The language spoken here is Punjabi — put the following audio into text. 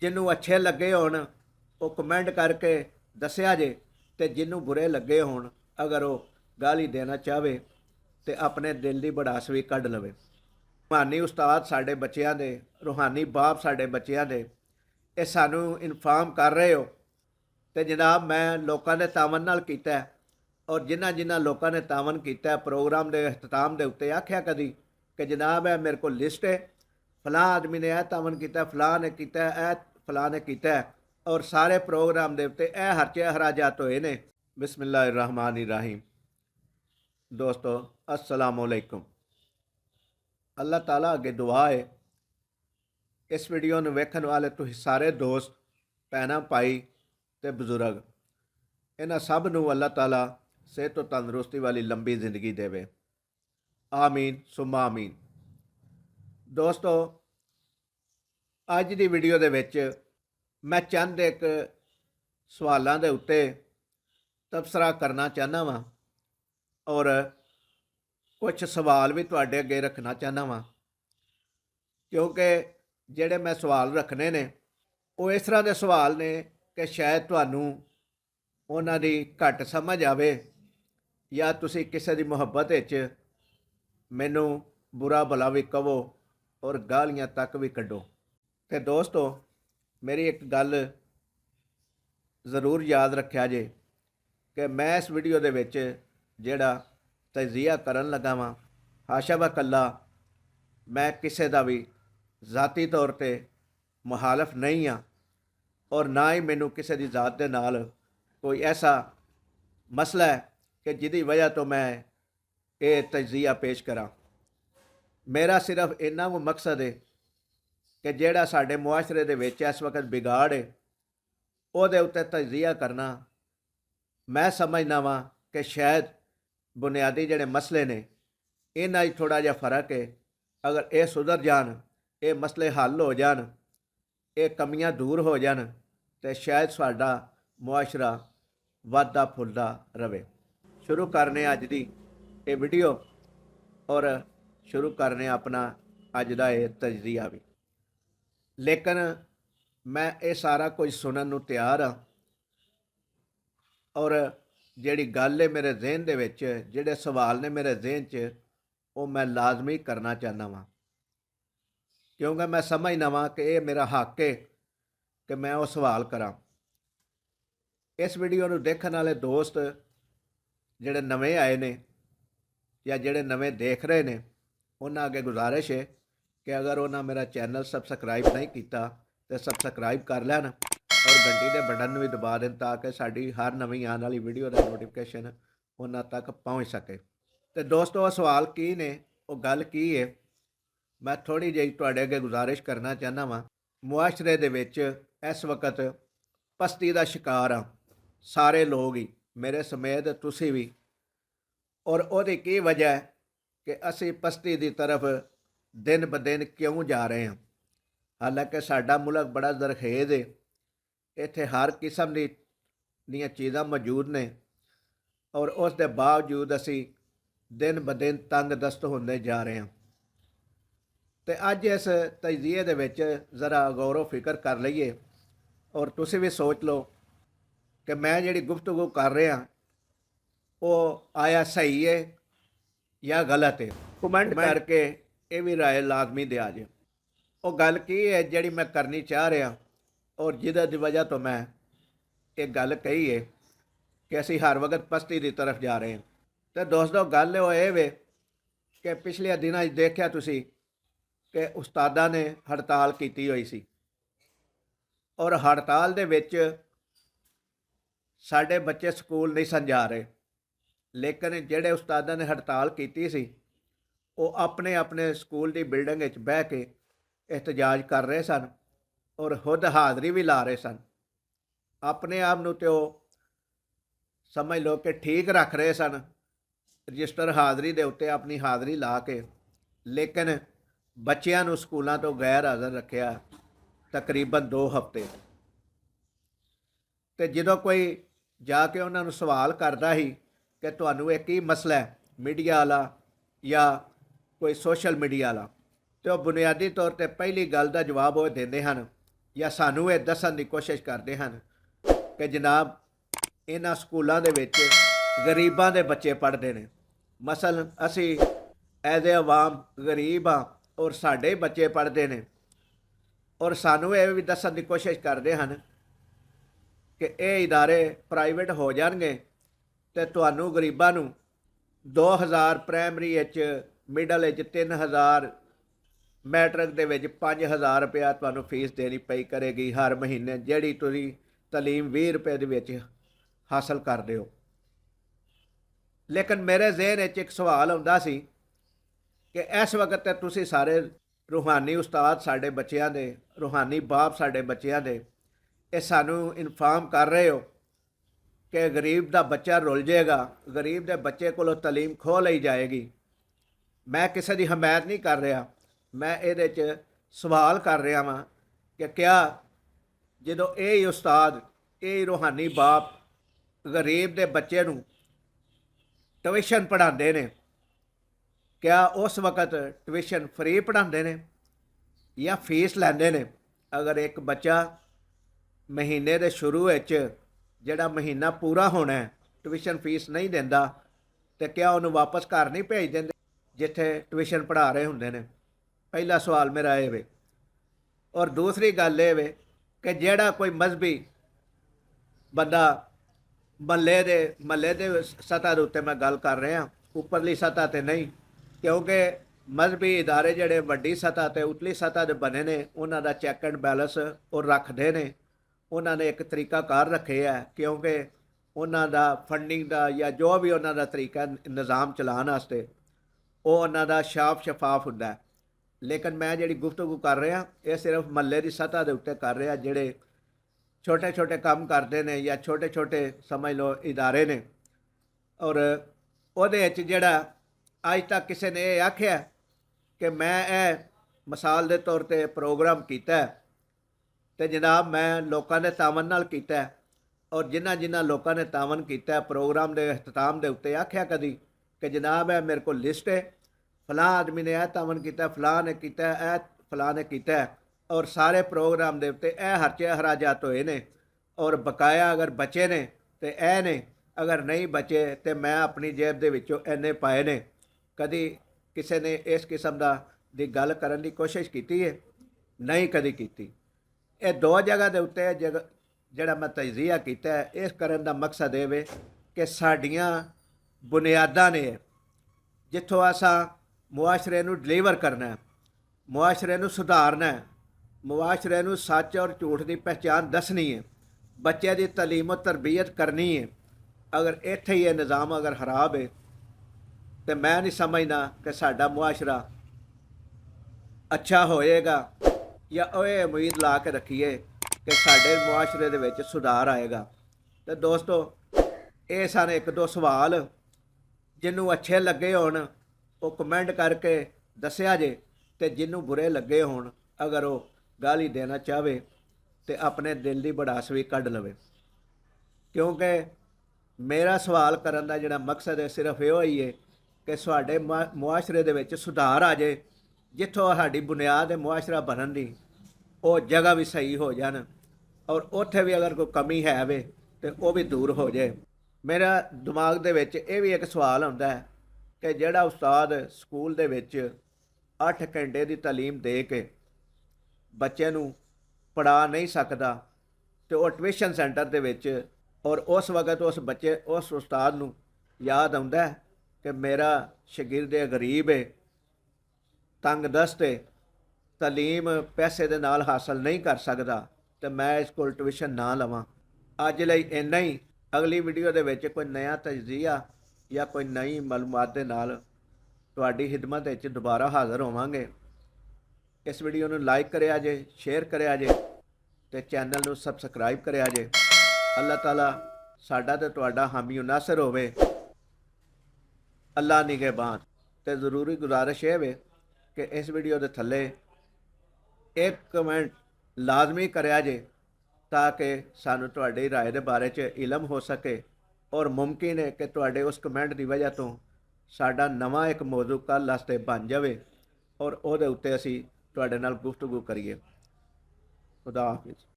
जिन्हों अच्छे लगे होण वो कमेंट करके दसिया जे, ते जिन्हों बुरे लगे होण अगर वो गाली देना चाहे तो अपने दिल की भड़ास भी कढ़ लवे। रूहानी उस्ताद साढ़े बच्चों के, रूहानी बाप साढ़े बच्चों के, ये सानू इन्फॉर्म कर रहे हो। तो जनाब मैं लोगों ने तावन नाल कीता है, और जिन्हों जिन्हों लोगों ने तावन किया प्रोग्राम के अख्ताम के उत्ते आख्या कदी कि जनाब है मेरे को लिस्ट है, फलां आदमी ने यह तावन किया, फलां ने किया, यह फलां ने किया, और सारे प्रोग्राम के उत्ते यह हरचे हराजात होए ने। बिस्मिल्लाहिर्रहमानिर्रहीम। दोस्तों अस्सलामुअलैकुम। अल्लाह ताला अगे दुआ है इस वीडियो में वेखण वाले तुसीं सारे दोस्त भैन भाई ते बजुर्ग, इन्हां सब नूं अल्लाह ताला सेहत तो तंदुरुस्ती वाली लंबी जिंदगी देवे। आमीन सुम्मा आमीन। दोस्तों अज की वीडियो दे विच मैं चंद एक सवालों के उत्ते तबसरा करना चाहना वा, और कुछ सवाल भी तुहाडे अगे रखना चाहना वा, क्योंकि ਜਿਹੜੇ मैं सवाल रखने ने वो इस तरह के सवाल ने कि शायद तुहानूं उन्हां दी घट समझ आवे, या तुसीं किसी की मुहब्बत विच मैनूं बुरा भला भी कहो और गालियां तक भी कड्डो। तो दोस्तों मेरी एक गल ज़रूर याद रखिया जे कि मैं इस वीडियो दे विच जिहड़ा तजिया करन लगा वां, हाशा व कल्ला मैं किसी का भी ज़ाती तौर पर मुखालफ नहीं हाँ, और ना ही मैनू किसी की ज़ात के नाल कोई ऐसा मसला है कि जिहदी वजह तो मैं ये तजिया पेश करा। मेरा सिर्फ इन्ना को मकसद है कि जिहड़ा साडे मुआशरे दे विच इस वक्त बिगाड़ है उहदे उत्ते तजिया करना मैं समझना वा कि शायद बुनियादी जिहड़े मसले ने इन्हां थोड़ा जिहा फर्क है। अगर ये सुधर जान, ये मसले हल हो जान, ये कमियां दूर हो जान, तो शायद साडा मुआशरा वधदा फुलदा रवे। शुरू करने अज दी ये वीडियो, और शुरू करने अपना अज दा ये तजजिया भी। लेकिन मैं ये सारा कुछ सुनन नूं तैयार हाँ, और जिहड़ी गल है मेरे जहन दे विच, जिहड़े सवाल ने मेरे जहन च, वो मैं लाजमी करना चाहना वा, क्योंकि मैं समझना वा कि ये मेरा हक है कि मैं वो सवाल करा। इस वीडियो नूं देखण वाले दोस्त जिहड़े नवे आए ने या जिहड़े नवे देख रहे ने, उन्हां अगे गुजारिश है कि अगर उन्हां मेरा चैनल सबसक्राइब नहीं किया तो सबसक्राइब कर लैन, और घंटी के बटन भी दबा दें ताकि साड़ी हर नवी आने वाली वीडियो का नोटिफिकेशन उन्हां तक पहुँच सके। तो दोस्तों वो सवाल की ने, वो गल की है, मैं थोड़ी जी तुहाडे अगे गुजारिश करना चाहना वा। मुआशरे दे विच इस वक्त पस्ती का शिकार हाँ सारे लोग ही, मेरे समेत तुसीं भी, और उहदी की वजह है कि असी पस्ती की तरफ दिन ब दिन क्यों जा रहे हैं। हालांकि साडा मुल्क बड़ा जरखेज है, इत्थे हर किस्म दी चीज़ां मौजूद ने, और उस दे बावजूद असी दिन ब दिन तंग दस्त होंदे जा रहे हैं। तो अज इस तजजिए दे विच ज़रा गौरो फिक्र कर लईए, और तुसीं भी सोच लो कि मैं जिहड़ी गुफ्तगू कर रहा वो आया सही है या गलत है। कमेंट करके ये भी राय लाजमी दिया जे। वो गल की है जिहड़ी मैं करनी चाह रहा, और जिहदी वजह तो मैं एक गल कही है कि असी हर वक्त पस्ती की तरफ जा रहे हैं। तो दोस्तों गल वो ये वे कि पिछले दिनों देखिया तुसी कि उस्तादा ने हड़ताल की हुई सी, और हड़ताल दे विच साडे बच्चे स्कूल नहीं सन जा रहे, लेकिन जिहड़े उस्तादा ने हड़ताल की सी वो अपने अपने स्कूल की बिल्डिंग विच बह के एहतजाज कर रहे सन, और खुद हाज़री भी ला रहे सन। अपने आप नूं तो समझ लो कि ठीक रख रहे सन, रजिस्टर हाज़री के उत्ते अपनी हाज़री ला के, लेकिन बच्चों नूं स्कूलों तो गैर हाज़र रखिया तकरीबन 2 हफ्ते। तो जो कोई जाके उन्होंने सवाल करता ही कि तुहानूं एक ही मसला है, मीडिया वाला या कोई सोशल मीडिया वाला, तो बुनियादी तौर पर पहली गल का जवाब वो देंदे हन ਜਾਂ ਸਾਨੂੰ ਇਹ ਦੱਸਣ ਦੀ ਕੋਸ਼ਿਸ਼ ਕਰਦੇ ਹਨ ਕਿ ਜਨਾਬ ਇਹਨਾਂ ਸਕੂਲਾਂ ਦੇ ਵਿੱਚ ਗਰੀਬਾਂ ਦੇ ਬੱਚੇ ਪੜ੍ਹਦੇ ਨੇ। ਮਸਲਨ ਅਸੀਂ ਐਜ਼ ਏ ਆਵਾਮ ਗਰੀਬ ਹਾਂ ਔਰ ਸਾਡੇ ਬੱਚੇ ਪੜ੍ਹਦੇ ਨੇ, ਔਰ ਸਾਨੂੰ ਇਹ ਵੀ ਦੱਸਣ ਦੀ ਕੋਸ਼ਿਸ਼ ਕਰਦੇ ਹਨ ਕਿ ਇਹ ਇਦਾਰੇ ਪ੍ਰਾਈਵੇਟ ਹੋ ਜਾਣਗੇ ਤੇ ਤੁਹਾਨੂੰ ਗਰੀਬਾਂ ਨੂੰ 2000 ਪ੍ਰਾਇਮਰੀ ਵਿੱਚ, ਮਿਡਲ ਵਿੱਚ 3000, ਮੈਟ੍ਰਿਕ ਦੇ ਵਿੱਚ 5000 ਰੁਪਇਆ ਤੁਹਾਨੂੰ ਫੀਸ ਦੇਣੀ ਪਈ ਕਰੇਗੀ ਹਰ ਮਹੀਨੇ, ਜਿਹੜੀ ਤੁਸੀਂ ਤਾਲੀਮ 20 ਰੁਪਏ ਦੇ ਵਿੱਚ ਹਾਸਲ ਕਰਦੇ ਹੋ। ਲੇਕਿਨ ਮੇਰੇ ਜ਼ਿਹਨ ਵਿੱਚ ਇੱਕ ਸਵਾਲ ਆਉਂਦਾ ਸੀ ਕਿ ਇਸ ਵਕਤ ਤੇ ਤੁਸੀਂ ਸਾਰੇ ਰੂਹਾਨੀ ਉਸਤਾਦ ਸਾਡੇ ਬੱਚਿਆਂ ਦੇ, ਰੂਹਾਨੀ ਬਾਪ ਸਾਡੇ ਬੱਚਿਆਂ ਦੇ, ਇਹ ਸਾਨੂੰ ਇਨਫਾਰਮ ਕਰ ਰਹੇ ਹੋ ਕਿ ਗਰੀਬ ਦਾ ਬੱਚਾ ਰੁਲ ਜਾਏਗਾ, ਗਰੀਬ ਦੇ ਬੱਚੇ ਕੋਲੋਂ ਤਾਲੀਮ ਖੋਹ ਲਈ ਜਾਏਗੀ। ਮੈਂ ਕਿਸੇ ਦੀ ਹਮਾਇਤ ਨਹੀਂ ਕਰ ਰਿਹਾ, ਮੈਂ ਇਹਦੇ 'ਚ ਸਵਾਲ ਕਰ ਰਿਹਾ ਵਾਂ ਕਿ ਕਿਆ ਜਦੋਂ ਇਹ ਹੀ ਉਸਤਾਦ, ਇਹ ਹੀ ਰੂਹਾਨੀ ਬਾਪ ਗਰੀਬ ਦੇ ਬੱਚੇ ਨੂੰ ਟਿਊਸ਼ਨ ਪੜ੍ਹਾਉਂਦੇ ਨੇ, ਕਿਆ ਉਸ ਵਕਤ ਟਿਊਸ਼ਨ ਫ੍ਰੀ ਪੜ੍ਹਾਉਂਦੇ ਨੇ ਜਾਂ ਫੀਸ ਲੈਂਦੇ ਨੇ? ਅਗਰ ਇੱਕ ਬੱਚਾ ਮਹੀਨੇ ਦੇ ਸ਼ੁਰੂ ਵਿੱਚ ਜਿਹੜਾ ਮਹੀਨਾ ਪੂਰਾ ਹੋਣਾ ਹੈ ਟਿਊਸ਼ਨ ਫੀਸ ਨਹੀਂ ਦਿੰਦਾ, ਤੇ ਕਿਆ ਉਹਨੂੰ ਵਾਪਸ ਘਰ ਨਹੀਂ ਭੇਜ ਦਿੰਦੇ ਜਿੱਥੇ ਟਿਊਸ਼ਨ ਪੜ੍ਹਾ ਰਹੇ ਹੁੰਦੇ ਨੇ? ਪਹਿਲਾ ਸਵਾਲ ਮੇਰਾ ਇਹ ਵੇ। ਔਰ ਦੂਸਰੀ ਗੱਲ ਇਹ ਵੇ ਕਿ ਜਿਹੜਾ ਕੋਈ ਮਜ਼ਹਬੀ ਬੰਦਾ ਮਹੱਲੇ ਦੇ ਸਤ੍ਹਾ ਦੇ ਉੱਤੇ ਮੈਂ ਗੱਲ ਕਰ ਰਿਹਾ, ਉੱਪਰਲੀ ਸਤ੍ਹਾ 'ਤੇ ਨਹੀਂ, ਕਿਉਂਕਿ ਮਜ਼ਹਬੀ ਇਦਾਰੇ ਜਿਹੜੇ ਵੱਡੀ ਸਤ੍ਹਾ 'ਤੇ ਉਤਲੀ ਸਤ੍ਹਾ ਦੇ ਬਣੇ ਨੇ, ਉਹਨਾਂ ਦਾ ਚੈੱਕ ਐਂਡ ਬੈਲੈਂਸ ਉਹ ਰੱਖਦੇ ਨੇ। ਉਹਨਾਂ ਨੇ ਇੱਕ ਤਰੀਕਾਕਾਰ ਰੱਖੇ ਹੈ, ਕਿਉਂਕਿ ਉਹਨਾਂ ਦਾ ਫੰਡਿੰਗ ਦਾ ਜਾਂ ਜੋ ਵੀ ਉਹਨਾਂ ਦਾ ਤਰੀਕਾ ਨਿਜ਼ਾਮ ਚਲਾਉਣ ਵਾਸਤੇ ਉਹ ਉਹਨਾਂ ਦਾ ਸਾਫ਼ ਸ਼ਫਾਫ ਹੁੰਦਾ ਹੈ। ਲੇਕਿਨ ਮੈਂ ਜਿਹੜੀ ਗੁਫ਼ਤਗੂ ਕਰ ਰਿਹਾ ਇਹ ਸਿਰਫ ਮਹੱਲੇ ਦੀ ਸਤ੍ਹਾ ਦੇ ਉੱਤੇ ਕਰ ਰਿਹਾ, ਜਿਹੜੇ ਛੋਟੇ ਛੋਟੇ ਕੰਮ ਕਰਦੇ ਨੇ ਜਾਂ ਛੋਟੇ ਛੋਟੇ ਸਮਝ ਲਓ ਇਦਾਰੇ ਨੇ। ਔਰ ਉਹਦੇ ਵਿੱਚ ਜਿਹੜਾ ਅੱਜ ਤੱਕ ਕਿਸੇ ਨੇ ਇਹ ਆਖਿਆ ਕਿ ਮੈਂ ਇਹ ਮਿਸਾਲ ਦੇ ਤੌਰ 'ਤੇ ਪ੍ਰੋਗਰਾਮ ਕੀਤਾ ਤੇ ਜਨਾਬ ਮੈਂ ਲੋਕਾਂ ਦੇ ਤਾਵਨ ਨਾਲ ਕੀਤਾ, ਔਰ ਜਿਨ੍ਹਾਂ ਲੋਕਾਂ ਨੇ ਤਾਵਨ ਕੀਤਾ ਪ੍ਰੋਗਰਾਮ ਦੇ ਇਖਤਤਾਮ ਦੇ ਉੱਤੇ ਆਖਿਆ ਕਦੀ ਕਿ ਜਨਾਬ ਇਹ ਮੇਰੇ ਕੋਲ ਲਿਸਟ ਹੈ, ਫਲਾਂ ਆਦਮੀ ਨੇ ਇਹ ਤਾਵਨ ਕੀਤਾ, ਫਲਾਂ ਨੇ ਕੀਤਾ, ਇਹ ਫਲਾਂ ਨੇ ਕੀਤਾ, ਔਰ ਸਾਰੇ ਪ੍ਰੋਗਰਾਮ ਦੇ ਉੱਤੇ ਇਹ ਖਰਚੇ ਹਰਾਜਾਤ ਹੋਏ ਨੇ, ਔਰ ਬਕਾਇਆ ਅਗਰ ਬਚੇ ਨੇ ਤੇ ਇਹ ਨੇ, ਅਗਰ ਨਹੀਂ ਬਚੇ ਤੇ ਮੈਂ ਆਪਣੀ ਜੇਬ ਦੇ ਵਿੱਚੋਂ ਇੰਨੇ ਪਾਏ ਨੇ। ਕਦੀ ਕਿਸੇ ਨੇ ਇਸ ਕਿਸਮ ਦੀ ਗੱਲ ਕਰਨ ਦੀ ਕੋਸ਼ਿਸ਼ ਕੀਤੀ ਹੈ? ਨਹੀਂ ਕਦੀ ਕੀਤੀ। ਇਹ ਦੋ ਜਗ੍ਹਾ ਦੇ ਉੱਤੇ ਜਿਹੜਾ ਮੈਂ ਤਜਜ਼ੀਆ ਕੀਤਾ ਇਸ ਕਰਨ ਦਾ ਮਕਸਦ ਇਹ ਵੇ ਕਿ ਸਾਡੀਆਂ ਬੁਨਿਆਦਾਂ ਨੇ ਜਿੱਥੋਂ ਅਸਾਂ ਮੁਆਸ਼ਰੇ ਨੂੰ ਡਿਲੀਵਰ ਕਰਨਾ ਹੈ, ਮੁਆਸ਼ਰੇ ਨੂੰ ਸੁਧਾਰਨਾ ਹੈ, ਮੁਆਸ਼ਰੇ ਨੂੰ ਸੱਚ ਔਰ ਝੂਠ ਦੀ ਪਹਿਚਾਣ ਦੱਸਣੀ ਹੈ, ਬੱਚੇ ਦੀ ਤਾਲੀਮ ਤਰਬੀਅਤ ਕਰਨੀ ਹੈ। ਅਗਰ ਇੱਥੇ ਹੀ ਇਹ ਨਿਜ਼ਾਮ ਅਗਰ ਖਰਾਬ ਹੈ ਤੇ ਮੈਂ ਨਹੀਂ ਸਮਝਦਾ ਕਿ ਸਾਡਾ ਮੁਆਸ਼ਰਾ ਅੱਛਾ ਹੋਏਗਾ ਜਾਂ ਉਹ ਇਹ ਉਮੀਦ ਲਾ ਕੇ ਰੱਖੀਏ ਕਿ ਸਾਡੇ ਮੁਆਸ਼ਰੇ ਦੇ ਵਿੱਚ ਸੁਧਾਰ ਆਏਗਾ। ਤੇ ਦੋਸਤੋ ਇਹ ਸਨ ਇੱਕ ਦੋ ਸਵਾਲ, ਜਿਹਨੂੰ ਅੱਛੇ ਲੱਗੇ ਹੋਣ ਉਹ ਕਮੈਂਟ ਕਰਕੇ ਦੱਸਿਆ ਜੇ, ਤੇ ਜਿਹਨੂੰ ਬੁਰੇ ਲੱਗੇ ਹੋਣ ਅਗਰ ਉਹ ਗਾਲੀ ਦੇਣਾ ਚਾਹਵੇ ਤੇ ਆਪਣੇ ਦਿਲ ਦੀ ਭੜਾਸ ਵੀ ਕੱਢ ਲਵੇ, ਕਿਉਂਕਿ ਮੇਰਾ ਸਵਾਲ ਕਰਨ ਦਾ ਜਿਹੜਾ ਮਕਸਦ ਹੈ ਸਿਰਫ ਇਹੋ ਹੀ ਹੈ ਕਿ ਸਾਡੇ ਮੁਆਸ਼ਰੇ ਦੇ ਵਿੱਚ ਸੁਧਾਰ ਆ ਜਾਏ, ਜਿੱਥੋਂ ਸਾਡੀ ਬੁਨਿਆਦ ਹੈ ਮੁਆਸ਼ਰਾ ਬਣਨ ਦੀ, ਉਹ ਜਗ੍ਹਾ ਵੀ ਸਹੀ ਹੋ ਜਾਣ, ਔਰ ਉੱਥੇ ਵੀ ਅਗਰ ਕੋਈ ਕਮੀ ਹੈ ਵੇ ਤੇ ਉਹ ਵੀ ਦੂਰ ਹੋ ਜਾਏ। ਮੇਰਾ ਦਿਮਾਗ ਦੇ ਵਿੱਚ ਇਹ ਵੀ ਇੱਕ ਸਵਾਲ ਆਉਂਦਾ ਹੈ ਕਿ ਜਿਹੜਾ ਉਸਤਾਦ ਸਕੂਲ ਦੇ ਵਿੱਚ 8 ਘੰਟੇ ਦੀ ਤਾਲੀਮ ਦੇ ਕੇ ਬੱਚੇ ਨੂੰ ਪੜ੍ਹਾ ਨਹੀਂ ਸਕਦਾ ਤੇ ਉਹ ਟਿਊਸ਼ਨ ਸੈਂਟਰ ਦੇ ਵਿੱਚ, ਔਰ ਉਸ ਵਕਤ ਉਸ ਉਸਤਾਦ ਨੂੰ ਯਾਦ ਆਉਂਦਾ ਕਿ ਮੇਰਾ ਸ਼ਾਗਿਰਦ ਗਰੀਬ ਹੈ, ਤੰਗਦਸਤ ਹੈ, ਤਾਲੀਮ ਪੈਸੇ ਦੇ ਨਾਲ ਹਾਸਲ ਨਹੀਂ ਕਰ ਸਕਦਾ ਤੇ ਮੈਂ ਇਸ ਕੋਲ ਟਿਊਸ਼ਨ ਨਾ ਲਵਾਂ। ਅੱਜ ਲਈ ਇੰਨਾ ਹੀ। ਅਗਲੀ ਵੀਡੀਓ ਦੇ ਵਿੱਚ ਕੋਈ ਨया ਤਜਜ਼ੀਆ ਜਾਂ ਕੋਈ ਨਈ ਮਾਲੂਮਾਤ ਦੇ ਨਾਲ ਤੁਹਾਡੀ ਖਿਦਮਤ ਵਿੱਚ ਦੁਬਾਰਾ ਹਾਜ਼ਰ ਹੋਵਾਂਗੇ। ਇਸ ਵੀਡੀਓ ਨੂੰ ਲਾਈਕ ਕਰਿਆ ਜੇ, ਸ਼ੇਅਰ ਕਰਿਆ ਜੇ ਤੇ ਚੈਨਲ ਨੂੰ ਸਬਸਕ੍ਰਾਈਬ ਕਰਿਆ ਜੇ। ਅੱਲਾਹ ਤਾਲਾ ਸਾਡਾ ਤੇ ਤੁਹਾਡਾ ਹਾਮੀ ਨਾਸਰ ਹੋਵੇ। ਅੱਲਾਹ ਨਿਗਹਿਬਾਨ। ਤੇ ਜ਼ਰੂਰੀ ਗੁਜ਼ਾਰਿਸ਼ ਇਹ ਵੇ ਕਿ ਇਸ ਵੀਡੀਓ ਦੇ ਥੱਲੇ ਇੱਕ ਕਮੈਂਟ ਲਾਜ਼ਮੀ ਕਰਿਆ ਜੇ ਤਾਂ ਕਿ ਸਾਨੂੰ ਤੁਹਾਡੀ ਰਾਏ ਦੇ ਬਾਰੇ 'ਚ ਇਲਮ ਹੋ ਸਕੇ, ਔਰ ਮੁਮਕਿਨ ਹੈ ਕਿ ਤੁਹਾਡੇ ਉਸ ਕਮੈਂਟ ਦੀ ਵਜ੍ਹਾ ਤੋਂ ਸਾਡਾ ਨਵਾਂ ਇੱਕ ਮੌਜੂ ਕੱਲ੍ਹ ਵਾਸਤੇ ਬਣ ਜਾਵੇ ਔਰ ਉਹਦੇ ਉੱਤੇ ਅਸੀਂ ਤੁਹਾਡੇ ਨਾਲ ਗੁਫ਼ਤਗੂ ਕਰੀਏ। ਖੁਦਾ ਹਾਫਿਜ਼।